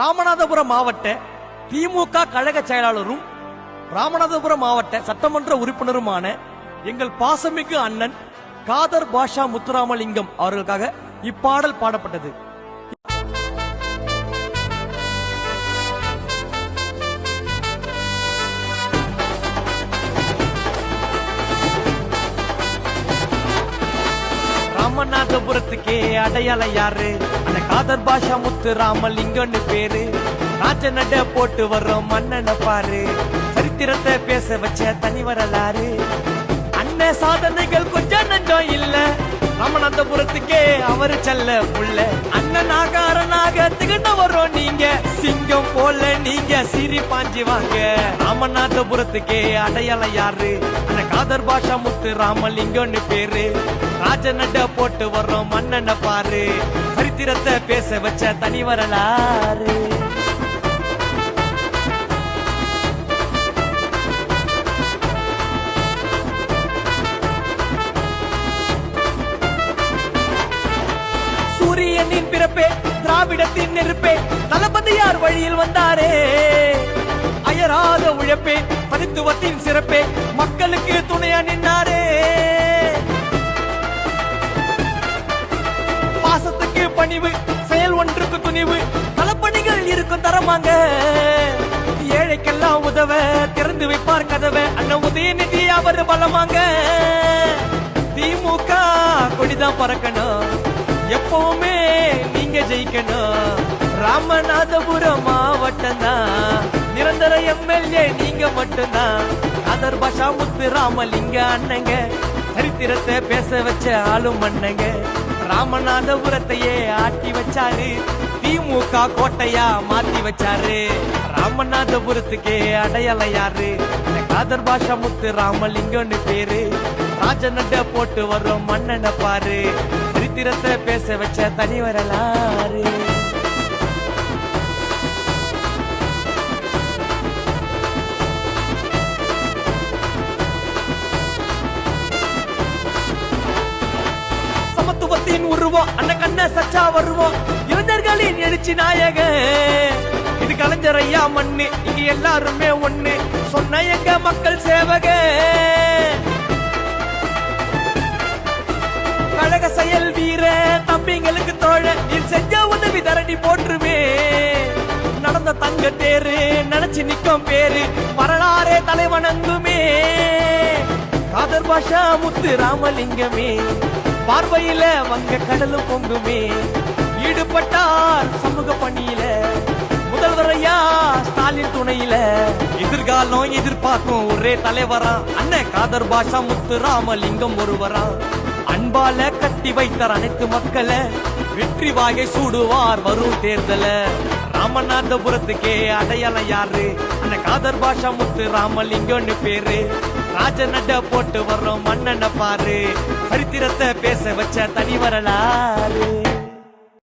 ராமநாதபுரம் மாவட்ட திமுக கழக செயலாளரும் ராமநாதபுரம் மாவட்ட சட்டமன்ற உறுப்பினருமான எங்கள் பாசமிகு அண்ணன் காதர் பாஷா முத்துராமலிங்கம் அவர்களுக்காக இப்பாடல் பாடப்பட்டது. ராமநாதபுரத்துக்கே அடையாளம் யாரு? அந்த காதர் பாஷா முத்துராமலிங்கம்னு பேரு. ராஜ நட போட்டு வர்றோம் மன்னனை பாரு. சரித்திரத்தை பேச வச்ச தனி வரலாறு. அண்ணன் சாதனைகள் கொஞ்சம் நஞ்சம் இல்ல. ராமநாதபுரத்துக்கே அவரு செல்ல புள்ள. அண்ணன் ஆகாரனாக திகண்ட வர்றோம் நீங்க. சிங்கம் போல நீங்க சிரி பாஞ்சி வாங்க. ராமநாதபுரத்துக்கே அடையாளம் யாரு? அந்த காதர் பாஷா முத்துராமலிங்கம்னு பேரு. ராஜ நட போட்டு வர்றோம் மன்னனை பாரு. சரித்திரத்தை பேச வச்ச தனி வரலாறு. சூரியனின் பிறப்பே திராவிடத்தின் நெருப்பே. தளபதியார் வழியில் வந்தாரே. அயராத உழைப்பே தனித்துவத்தின் சிறப்பே. மக்களுக்கு துணையா நின்னாரே. பாசத்துக்கு பணிவு செயல் ஒன்றுக்கு துணிவு. களப்பணிகள் இருக்கும் தரமாங்க. ஏழைக்கெல்லாம் உதவ திறந்து வைப்பார் கதவை. அண்ணன் உதயநிதி அவர் பலமாங்க. திமுக கொடிதான் பறக்கணும். எப்பவுமே நீங்க ஜெயிக்கணும். ராமநாதபுரம் மாவட்டம் தான் நிரந்தர எம்எல்ஏ நீங்க மட்டும்தான். காதர் பாஷா முத்துராமலிங்க அண்ணங்க சரித்திரத்தை பேச வச்ச ஆளும் மன்னங்க. ராமநாதபுரத்தையே ஆட்டி வச்சாரு. திமுக கோட்டையா மாத்தி வச்சாரு. ராமநாதபுரத்துக்கே அடையாளம் யாரு? காதர் பாஷா முத்துராமலிங்கம்னு பேரு. ராஜ நட போட்டு வர்றோம் மன்னனை பாரு. சரித்திரத்தை பேச வச்ச தனி வரலாறு. சமத்துவத்தின் உருவம் அண்ணன் கண்ண சச்சா வருவோம். இளைஞர்களின் எழுச்சி நாயக. இது கலைஞர் ஐயா மண்ணு. இங்க எல்லாருமே ஒண்ணு சொன்ன எங்க மக்கள் சேவக. கழக செயல் வீர தம்பிங்களுக்கு தோழ. நீ செஞ்ச உதவி தரணி போற்றுமே. நடந்த தங்க தேரு நினைச்சு நிக்கும் பேரு. வரலாறே தலைவணங்குமே. காதர் பாஷா முத்துராமலிங்கமே பார்வையில வங்க கடலும் பொங்குமே. ஈடுபட்டார் சமூக பணியில. முதல்வரையா ஸ்டாலின் துணையில. எதிர்காலம் எதிர்பார்க்கும் ஒரே தலைவரா அண்ணன் காதர் பாஷா முத்துராமலிங்கம் ஒருவரா. அன்பால கட்டி வைத்தார் அனைத்து மக்களை. வெற்றி வாகை சூடுவார் வரும் தேர்தல. ராமநாதபுரத்துக்கே அடையாளம் யாரு? அந்த காதர் பாஷா முத்துராமலிங்கம்னு பேரு. ராஜ நட போட்டு வர்றோம் மன்னனை பாரு. சரித்திரத்தை பேச வச்ச தனி வரலாறு.